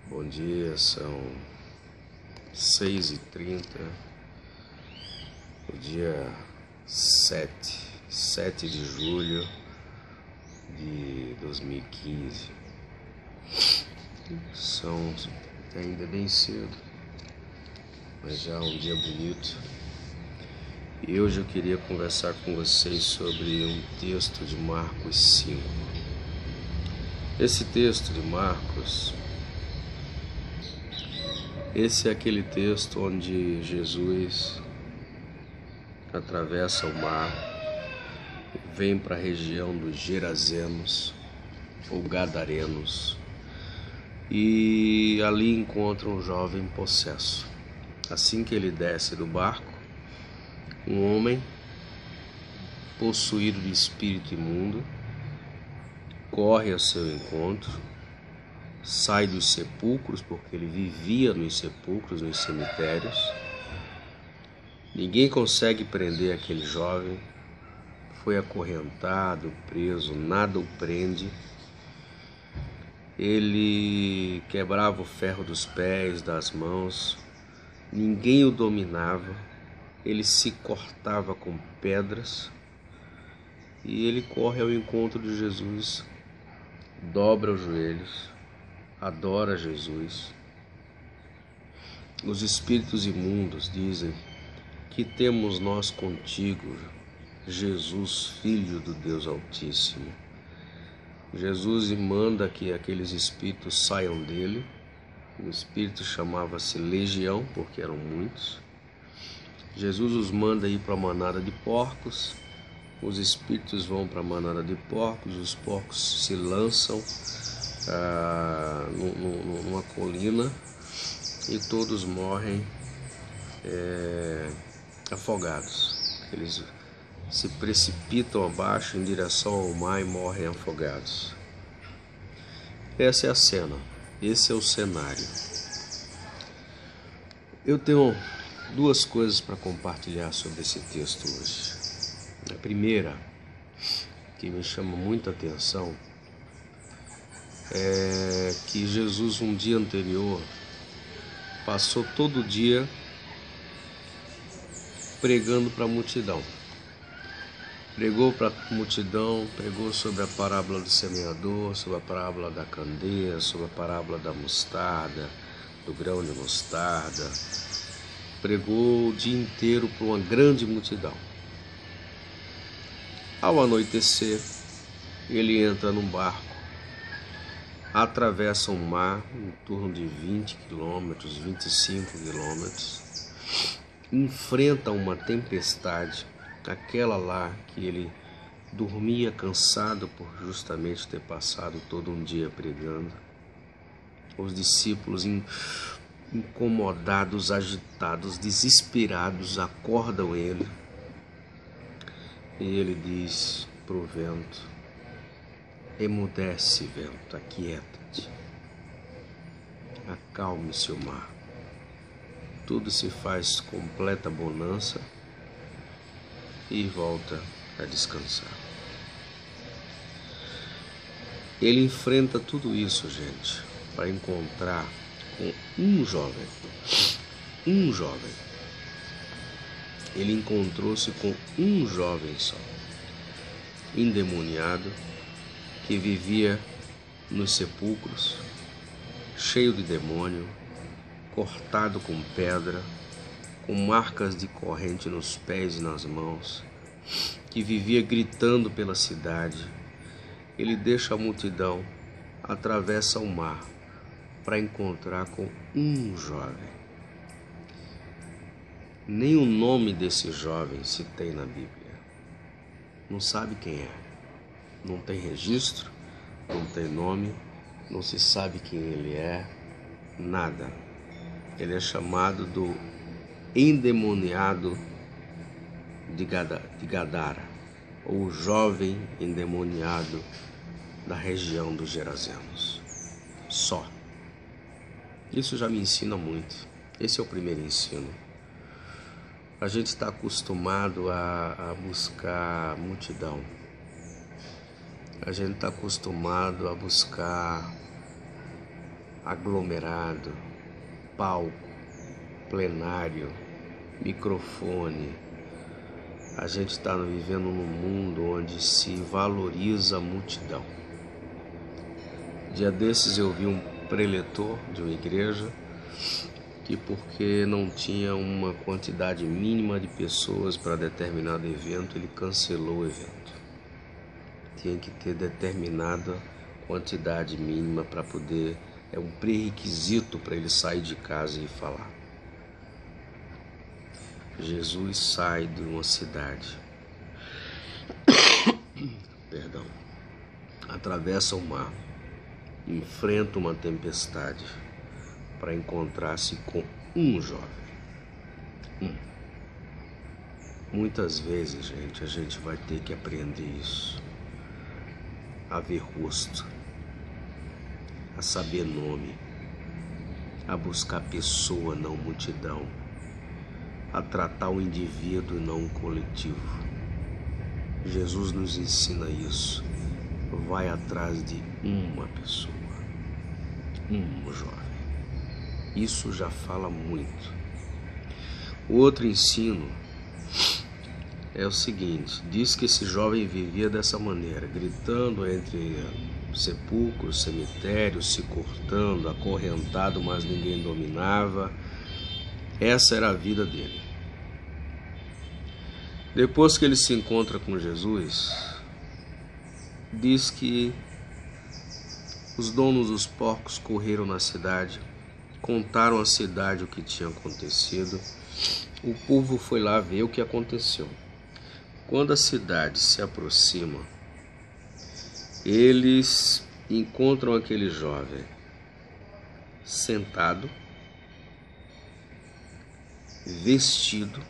Bom dia, são 6h30, o dia 7 de julho de 2015. São ainda bem cedo, mas já um dia bonito. E hoje eu queria conversar com vocês sobre um texto de Marcos 5. Esse texto de Marcos, esse é aquele texto onde Jesus atravessa o mar, vem para a região dos Gerazenos ou Gadarenos e ali encontra um jovem possesso. Assim que ele desce do barco, um homem possuído de espírito imundo corre ao seu encontro, sai dos sepulcros, porque ele vivia nos sepulcros, nos cemitérios. Ninguém consegue prender aquele jovem, foi acorrentado, preso, nada o prende. Ele quebrava o ferro dos pés, das mãos, ninguém o dominava, ele se cortava com pedras e ele corre ao encontro de Jesus, dobra os joelhos, adora Jesus. Os espíritos imundos dizem: que temos nós contigo, Jesus, Filho do Deus Altíssimo? Jesus manda que aqueles espíritos saiam dele. O espírito chamava-se Legião, porque eram muitos. Jesus os manda ir para a manada de porcos. Os espíritos vão para a manada de porcos, os porcos se lançam numa colina e todos morrem afogados. Eles se precipitam abaixo em direção ao mar e morrem afogados. Essa é a cena, esse é o cenário. Eu tenho duas coisas para compartilhar sobre esse texto hoje. A primeira, que me chama muita atenção, é que Jesus, um dia anterior, passou todo o dia pregando para a multidão. Pregou para a multidão, pregou sobre a parábola do semeador, sobre a parábola da candeia, sobre a parábola da mostarda, do grão de mostarda. Pregou o dia inteiro para uma grande multidão. Ao anoitecer, ele entra num barco, atravessa um mar em torno de 20 quilômetros, 25 quilômetros, enfrenta uma tempestade, aquela lá que ele dormia cansado por justamente ter passado todo um dia pregando. Os discípulos incomodados, agitados, desesperados, acordam ele. E ele diz para o vento: emudece, vento, aquieta-te, acalme-se o mar. Tudo se faz completa bonança e volta a descansar. Ele enfrenta tudo isso, gente, para encontrar com um jovem. Ele encontrou-se com um jovem só, endemoniado, que vivia nos sepulcros, cheio de demônio, cortado com pedra, com marcas de corrente nos pés e nas mãos, que vivia gritando pela cidade. Ele deixa a multidão, atravessa o mar para encontrar com um jovem. Nem o nome desse jovem se tem na Bíblia. Não sabe quem é. Não tem registro, não tem nome, não se sabe quem ele é, nada. Ele é chamado do endemoniado de Gadara, ou jovem endemoniado da região dos Gerazenos. Só. Isso já me ensina muito. Esse é o primeiro ensino. A gente está acostumado a buscar multidão. A gente está acostumado a buscar aglomerado, palco, plenário, microfone. A gente está vivendo num mundo onde se valoriza a multidão. Dia desses eu vi um preletor de uma igreja que, porque não tinha uma quantidade mínima de pessoas para determinado evento, ele cancelou o evento. Tinha que ter determinada quantidade mínima para poder, é um pré-requisito para ele sair de casa e falar. Jesus sai de uma cidade, perdão, atravessa o mar, enfrenta uma tempestade para encontrar-se com um jovem. Muitas vezes, gente, a gente vai ter que aprender isso, a ver rosto, a saber nome, a buscar pessoa, não multidão, a tratar o indivíduo e não o coletivo. Jesus nos ensina isso. Vai atrás de uma pessoa, um jovem. Isso já fala muito. O outro ensino é o seguinte: diz que esse jovem vivia dessa maneira, gritando entre sepulcros, cemitérios, se cortando, acorrentado, mas ninguém dominava. Essa era a vida dele. Depois que ele se encontra com Jesus, diz que os donos dos porcos correram na cidade, contaram à cidade o que tinha acontecido. O povo foi lá ver o que aconteceu. Quando a cidade se aproxima, eles encontram aquele jovem sentado, vestido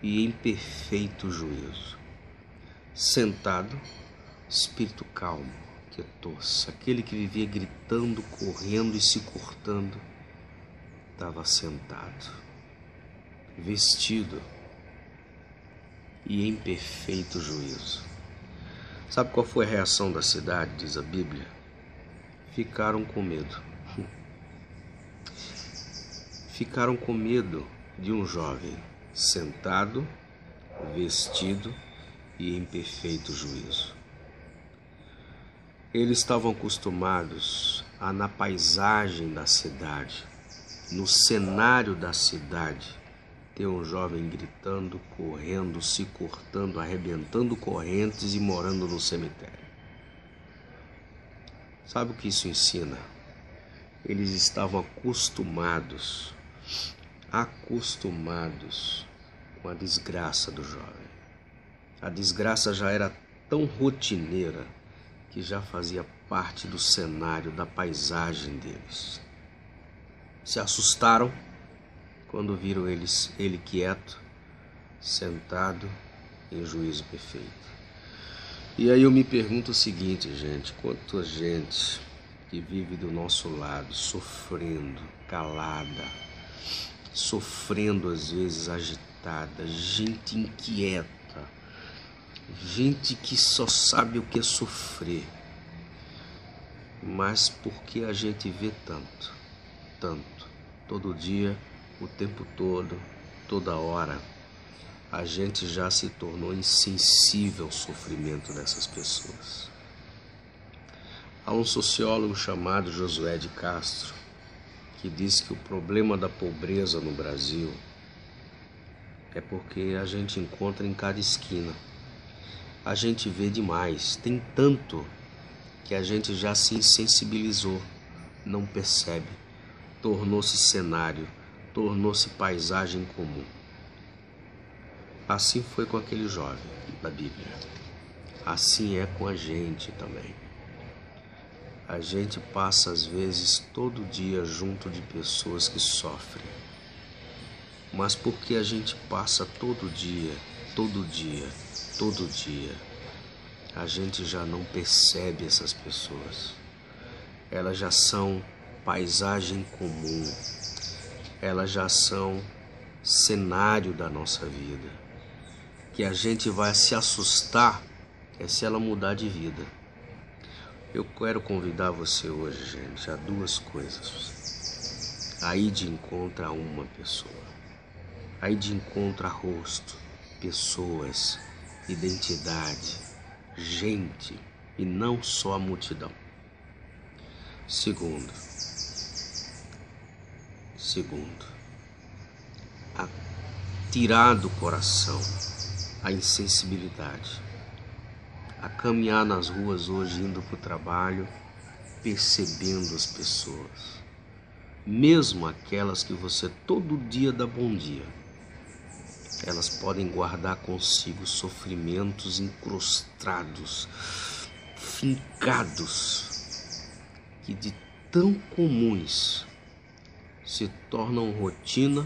e em perfeito juízo. Sentado, espírito calmo, quietou-se. Aquele que vivia gritando, correndo e se cortando, estava sentado, vestido e em perfeito juízo. Sabe qual foi a reação da cidade, diz a Bíblia? Ficaram com medo. Ficaram com medo de um jovem sentado, vestido e em perfeito juízo. Eles estavam acostumados a, na paisagem da cidade, no cenário da cidade, ter um jovem gritando, correndo, se cortando, arrebentando correntes e morando no cemitério. Sabe o que isso ensina? Eles estavam acostumados com a desgraça do jovem. A desgraça já era tão rotineira que já fazia parte do cenário, da paisagem deles. Se assustaram quando viram ele quieto, sentado em juízo perfeito. E aí eu me pergunto o seguinte, gente: quanta gente que vive do nosso lado, sofrendo, calada, sofrendo às vezes agitada, gente inquieta, gente que só sabe o que é sofrer. Mas porque a gente vê tanto, todo dia, o tempo todo, toda hora, a gente já se tornou insensível ao sofrimento dessas pessoas. Há um sociólogo chamado Josué de Castro que diz que o problema da pobreza no Brasil é porque a gente encontra em cada esquina. A gente vê demais, tem tanto que a gente já se insensibilizou, não percebe, tornou-se cenário, tornou-se paisagem comum. Assim foi com aquele jovem da Bíblia. Assim é com a gente também. A gente passa às vezes todo dia junto de pessoas que sofrem. Mas porque a gente passa todo dia, a gente já não percebe essas pessoas. Elas já são paisagem comum. Elas já são cenário da nossa vida. Que a gente vai se assustar é se ela mudar de vida. Eu quero convidar você hoje, gente, a duas coisas. A ir de encontro a uma pessoa. A ir de encontro a rosto, pessoas, identidade, gente e não só a multidão. Segundo, a tirar do coração a insensibilidade. A caminhar nas ruas hoje, indo para o trabalho, percebendo as pessoas, mesmo aquelas que você todo dia dá bom dia, elas podem guardar consigo sofrimentos incrustados, fincados, que de tão comuns se tornam rotina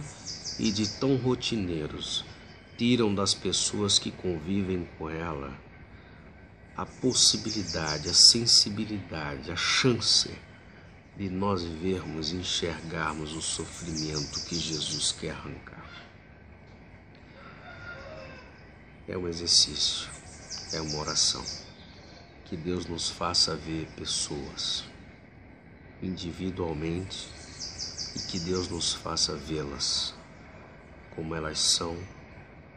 e de tão rotineiros tiram das pessoas que convivem com ela a possibilidade, a sensibilidade, a chance de nós vermos e enxergarmos o sofrimento que Jesus quer arrancar. É um exercício, é uma oração. Que Deus nos faça ver pessoas individualmente e que Deus nos faça vê-las como elas são,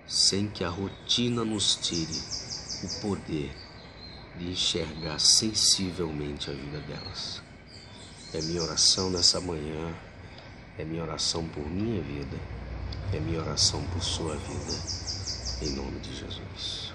sem que a rotina nos tire o poder de enxergar sensivelmente a vida delas. É minha oração nessa manhã, é minha oração por minha vida, é minha oração por sua vida, em nome de Jesus.